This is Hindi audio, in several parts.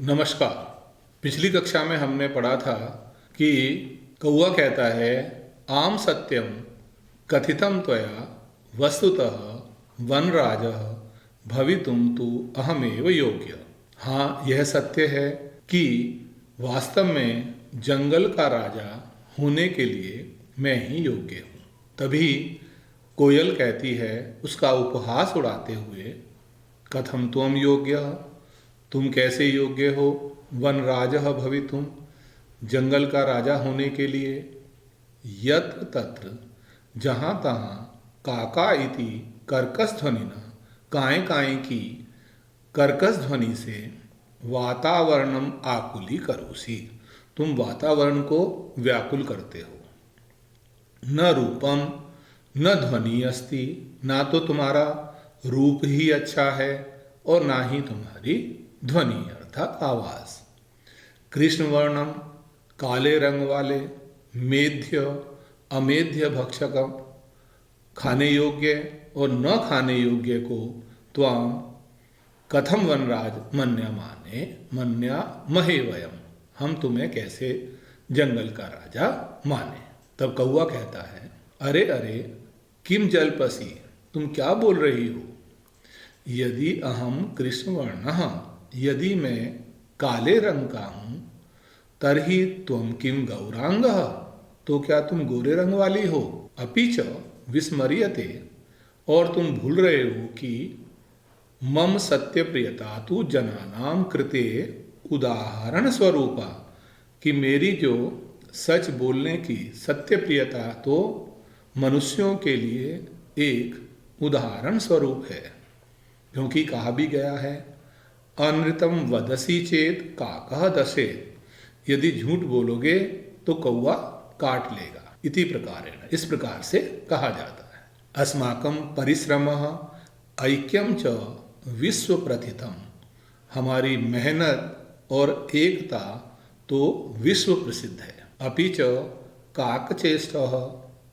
नमस्कार। पिछली कक्षा में हमने पढ़ा था कि कौवा कहता है आम सत्यम कथितम त्वया वस्तुतः वनराजः भवितुम तु अहमेव योग्य। हाँ, यह सत्य है कि वास्तव में जंगल का राजा होने के लिए मैं ही योग्य हूँ। तभी कोयल कहती है उसका उपहास उड़ाते हुए, कथम त्वम योग्य, तुम कैसे योग्य हो, वनराजः भवितुम, जंगल का राजा होने के लिए, यत्र तत्र, जहाँ तहाँ, काका इति कर्कश ध्वनिना, काएँ काएँ की कर्कश ध्वनि से वातावरणम आकुली करोसी, तुम वातावरण को व्याकुल करते हो। न रूपम न ध्वनि अस्ति, ना तो तुम्हारा रूप ही अच्छा है और ना ही तुम्हारी ध्वनि अर्थात आवाज। कृष्ण वर्णम, काले रंग वाले, मेध्य अमेध्य भक्षकम, खाने योग्य और न खाने योग्य को त्वाम कथम वनराज मन्यमाने मन्या महे वयम, हम तुम्हें कैसे जंगल का राजा माने। तब कौवा कहता है, अरे अरे किम जलपसी, तुम क्या बोल रही हो। यदि अहम कृष्णवर्णः, यदि मैं काले रंग का हूँ, तरही त्वम किम गौरांगः, तो क्या तुम गोरे रंग वाली हो। अपि च विस्मर्यते, और तुम भूल रहे हो कि मम सत्य प्रियता तु जनानां कृते उदाहरण स्वरूपा, कि मेरी जो सच बोलने की सत्य प्रियता तो मनुष्यों के लिए एक उदाहरण स्वरूप है। क्योंकि कहा भी गया है, अनृतम वदसी चेत काकः दशेत, यदि झूठ बोलोगे तो कौवा काट लेगा। इति प्रकारेण, इस प्रकार से कहा जाता है। अस्माकं परिश्रमः ऐक्यम च विश्व प्रथितम, हमारी मेहनत और एकता तो विश्व प्रसिद्ध है। अपि च काकचेष्टः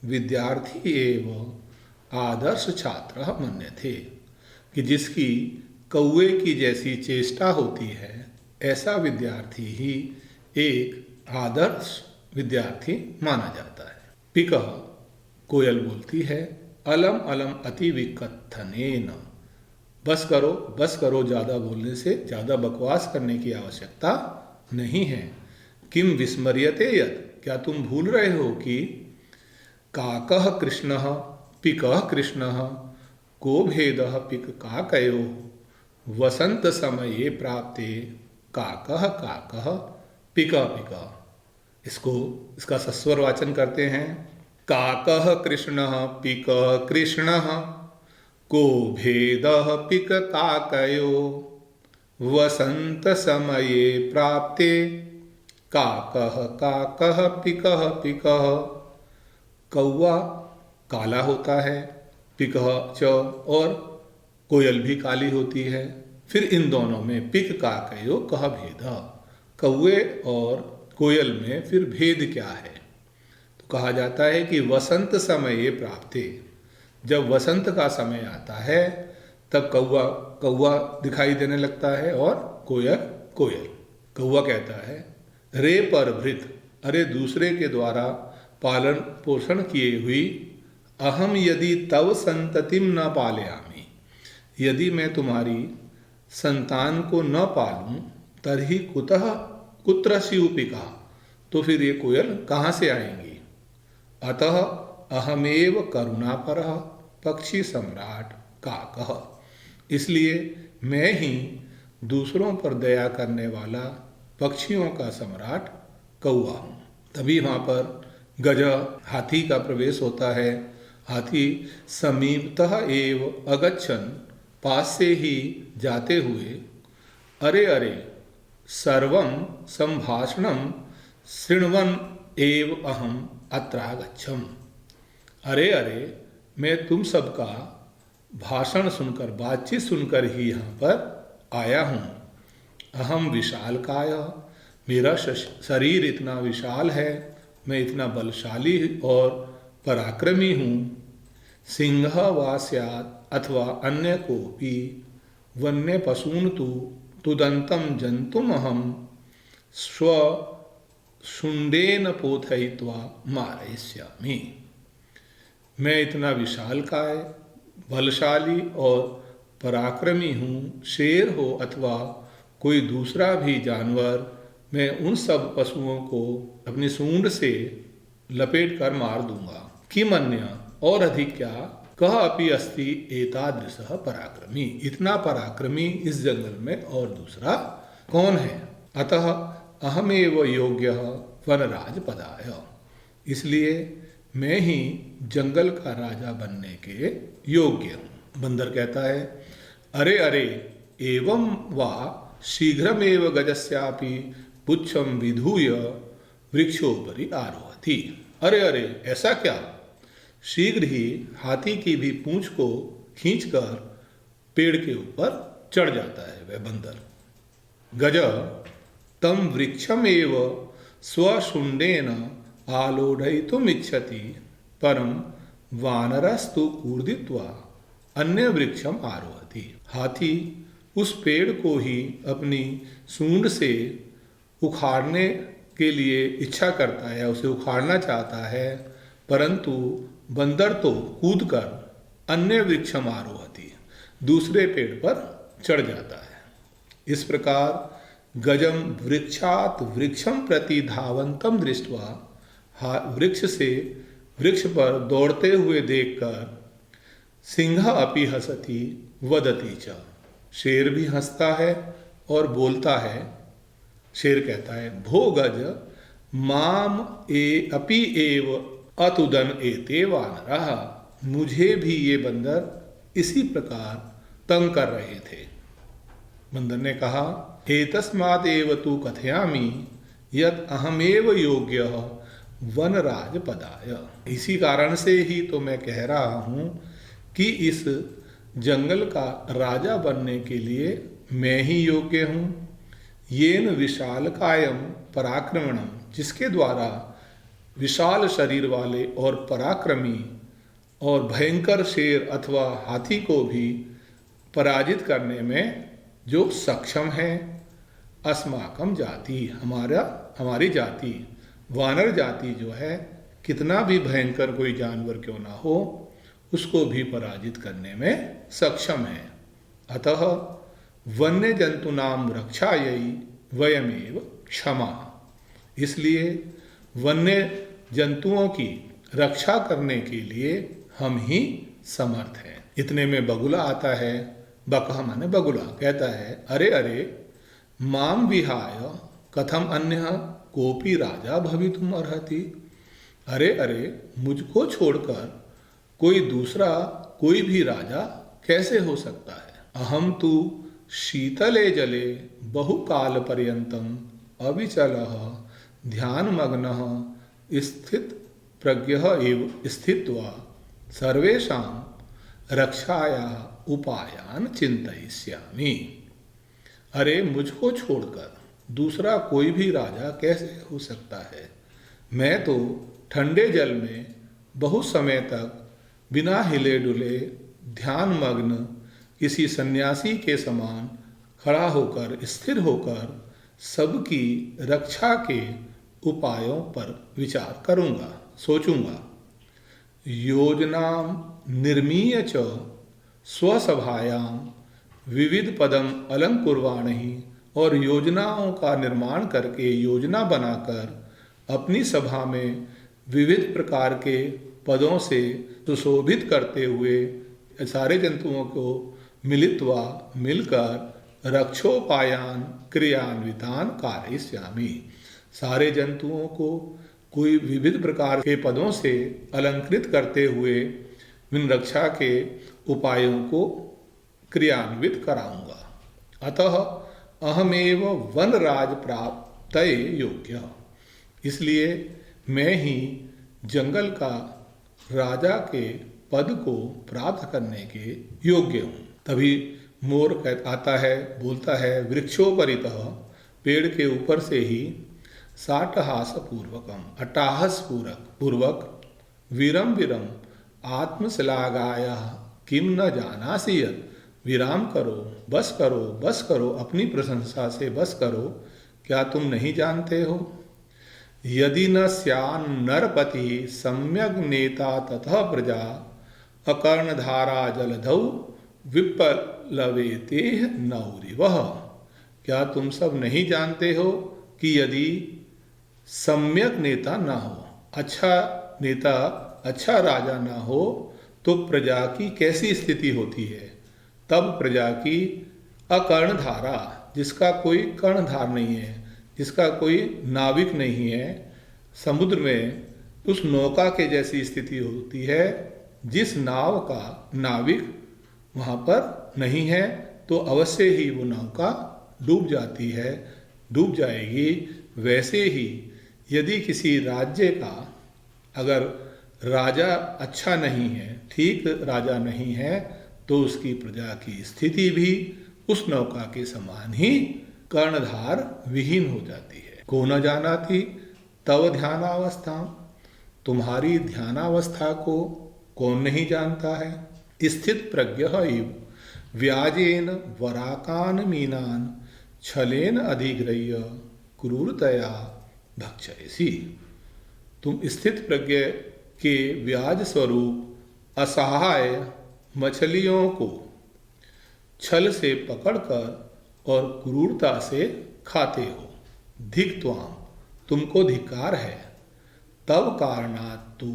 विद्यार्थी एव आदर्श छात्रः मन्यते, कि जिसकी कौवे की जैसी चेष्टा होती है ऐसा विद्यार्थी ही एक आदर्श विद्यार्थी माना जाता है। पिकः, कोयल बोलती है, अलम अलम अति विकथनेन, बस करो, ज़्यादा बोलने से, ज़्यादा बकवास करने की आवश्यकता नहीं है। किम विस्मर्यते यत्, क्या तुम भूल रहे हो कि काकः कृष्णः पिकः कृष्णः को भेदः पिक काकयो वसंत समये प्राप्ते काकः काकः पिका पिका। इसका सस्वर वाचन करते हैं। काकः कृष्णः पिकः कृष्णः को भेदः पिक काकयो वसंत समये प्राप्ते काकः काकः पिकः पिकः। कौवा काला होता है, पिकः च, और कोयल भी काली होती है। फिर इन दोनों में पिक काकयो कह भेद, कौवे और कोयल में फिर भेद क्या है। तो कहा जाता है कि वसंत समय प्राप्ते, जब वसंत का समय आता है तब कौवा दिखाई देने लगता है और कोयल कोयल। कौवा कहता है, रे पर भृत, अरे दूसरे के द्वारा पालन पोषण किए हुई, अहम यदि तव संततिम न पालयामि, यदि मैं तुम्हारी संतान को न पालूं, तर्हि कुतः कुत्र स्यूपिका, तो फिर ये कोयल कहाँ से आएंगी। अतः अहमेव करुणापरः पक्षी सम्राट काकः, इसलिए मैं ही दूसरों पर दया करने वाला पक्षियों का सम्राट कौवा हूँ। तभी वहाँ पर गज, हाथी का प्रवेश होता है। हाथी समीपतः एव अगच्छन, पास से ही जाते हुए, अरे अरे सर्वं संभाषणं शृण्वन् एव अहम अत्रागच्छम, अरे अरे मैं तुम सबका भाषण सुनकर, बातचीत सुनकर ही यहाँ पर आया हूँ। अहम विशालकाय, मेरा शरीर इतना विशाल है, मैं इतना बलशाली और पराक्रमी हूँ। सिंह वा स्यात्, अथवा अन्य को भी, वन्य पशून तु तुदंतम जंतुमहम स्व शुंडेन पोथयित्वा मारयिष्यामि। मैं इतना विशालकाय, बलशाली और पराक्रमी हूँ। शेर हो अथवा कोई दूसरा भी जानवर, मैं उन सब पशुओं को अपनी सूंड से लपेट कर मार दूंगा। किमन्य, और अधिक क्या, कह अपि अस्ति एतादृशः पराक्रमी, इतना पराक्रमी इस जंगल में और दूसरा कौन है। अतः अहमेव योग्यः वनराज पदाय, इसलिए मैं ही जंगल का राजा बनने के योग्य हूँ। बंदर कहता है, अरे अरे, एवं वा शीघ्रमेव गजस्यापि पुच्छम विधूय वृक्षोपरि आरोहति। अरे अरे, ऐसा क्या, शीघ्र ही हाथी की भी पूंछ को खींचकर पेड़ के ऊपर चढ़ जाता है वह बंदर। गज तम वृक्षमेव स्वशुंडेन आलोढ़यितुम इच्छति परम वानरस्तु कूर्दित्वा अन्य वृक्षम आरोहति। हाथी उस पेड़ को ही अपनी सूंड से उखाड़ने के लिए इच्छा करता है, उसे उखाड़ना चाहता है, परंतु बंदर तो कूदकर अन्य वृक्षम आरोहति, दूसरे पेड़ पर चढ़ जाता है। इस प्रकार गजम वृक्षात वृक्षम प्रति धावंतम दृष्ट्वा, वृक्ष से वृक्ष पर दौड़ते हुए देखकर, सिंह अपि हसति वदति च, शेर भी हंसता है और बोलता है। शेर कहता है, भो गज माम ए अपि एव अतुदन एते वानरः, मुझे भी ये बंदर इसी प्रकार तंग कर रहे थे। बंदर ने कहा, एतस्मात् एव तु कथयामि यत् अहमेव योग्यः वनराज पदाय, इसी कारण से ही तो मैं कह रहा हूँ कि इस जंगल का राजा बनने के लिए मैं ही योग्य हूँ। येन विशालकायम पराक्रमणम, जिसके द्वारा विशाल शरीर वाले और पराक्रमी और भयंकर शेर अथवा हाथी को भी पराजित करने में जो सक्षम है, अस्माकम जाति, हमारी जाति, वानर जाति जो है, कितना भी भयंकर कोई जानवर क्यों ना हो, उसको भी पराजित करने में सक्षम है। अतः वन्य जंतु नाम रक्षायै वयमेव क्षमा, इसलिए वन्य जंतुओं की रक्षा करने के लिए हम ही समर्थ हैं। इतने में बगुला आता है। बकह माने बगुला, कहता है, अरे अरे, माम विहाय कथम अन्य कोपी राजा भवितुम अर्हति। अरे अरे, मुझको छोड़कर कोई दूसरा कोई भी राजा कैसे हो सकता है। अहम तु शीतले जले बहुकाल पर्यंतम अविचलः ध्यानमग्नः स्थित प्रज्ञः एव स्थित्वा सर्वेषां रक्षायाः उपायान चिंतयिष्यामि। अरे, मुझको छोड़कर दूसरा कोई भी राजा कैसे हो सकता है। मैं तो ठंडे जल में बहुत समय तक बिना हिले डुले ध्यान मग्न किसी सन्यासी के समान खड़ा होकर, स्थिर होकर सबकी रक्षा के उपायों पर विचार करूँगा, सोचूंगा। योजनाम निर्मीय च स्वसभायाम विविध पदम अलंकुर्वाणहि, और योजनाओं का निर्माण करके, योजना बनाकर अपनी सभा में विविध प्रकार के पदों से सुशोभित करते हुए सारे जंतुओं को मिलकर रक्षोपायान क्रियान्वितान कारयिष्यामि। सारे जंतुओं को कोई विविध प्रकार के पदों से अलंकृत करते हुए इन रक्षा के उपायों को क्रियान्वित कराऊंगा। अतः अहमेव वनराज प्राप्तये योग्य, इसलिए मैं ही जंगल का राजा के पद को प्राप्त करने के योग्य हूँ। तभी मोर आता है, बोलता है, वृक्षोपरितः, पेड़ के ऊपर से ही, साटहास पूर्वकम, अट्टहास पूर्वक, वीरम वीरम आत्मश्लाघाय किम न जानासि यत् विराम करो, बस करो, बस करो, अपनी प्रशंसा से बस करो। क्या तुम नहीं जानते हो? यदि न स्यान् नरपति सम्यग् नेता ततः प्रजा अकर्णधारा जलधौ विप्लवेते नौरिवः। क्या तुम सब नहीं जानते हो कि यदि सम्यक नेता ना हो, अच्छा नेता, अच्छा राजा ना हो, तो प्रजा की कैसी स्थिति होती है? तब प्रजा की अकर्णधारा, जिसका कोई कर्णधार नहीं है, जिसका कोई नाविक नहीं है, समुद्र में उस नौका के जैसी स्थिति होती है। जिस नाव का नाविक वहाँ पर नहीं है तो अवश्य ही वो नौका डूब जाती है, डूब जाएगी। वैसे ही यदि किसी राज्य का अगर राजा अच्छा नहीं है, ठीक राजा नहीं है, तो उसकी प्रजा की स्थिति भी उस नौका के समान ही कर्णधार विहीन हो जाती है। को न जानाति तव ध्यानावस्था, तुम्हारी ध्यानावस्था को कौन नहीं जानता है? स्थित प्रज्ञः इव व्याजेन वराकान मीनान छलेन अधिग्रह्य क्रूरतया भक्षयसि। तुम स्थित प्रज्ञ के व्याज स्वरूप असहाय मछलियों को छल से पकड़कर और क्रूरता से खाते हो। धिक त्वाम, तुमको धिक्कार है। तब कारणात् तु,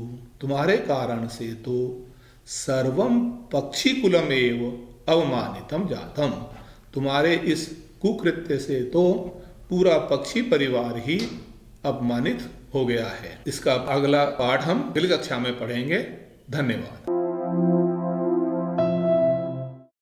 तुम्हारे कारण से तो सर्वम पक्षी कुलमेव अवमानितम जातम, तुम्हारे इस कुकृत्य से तो पूरा पक्षी परिवार ही अपमानित हो गया है। इसका अगला पाठ हम अगली कक्षा में पढ़ेंगे। धन्यवाद।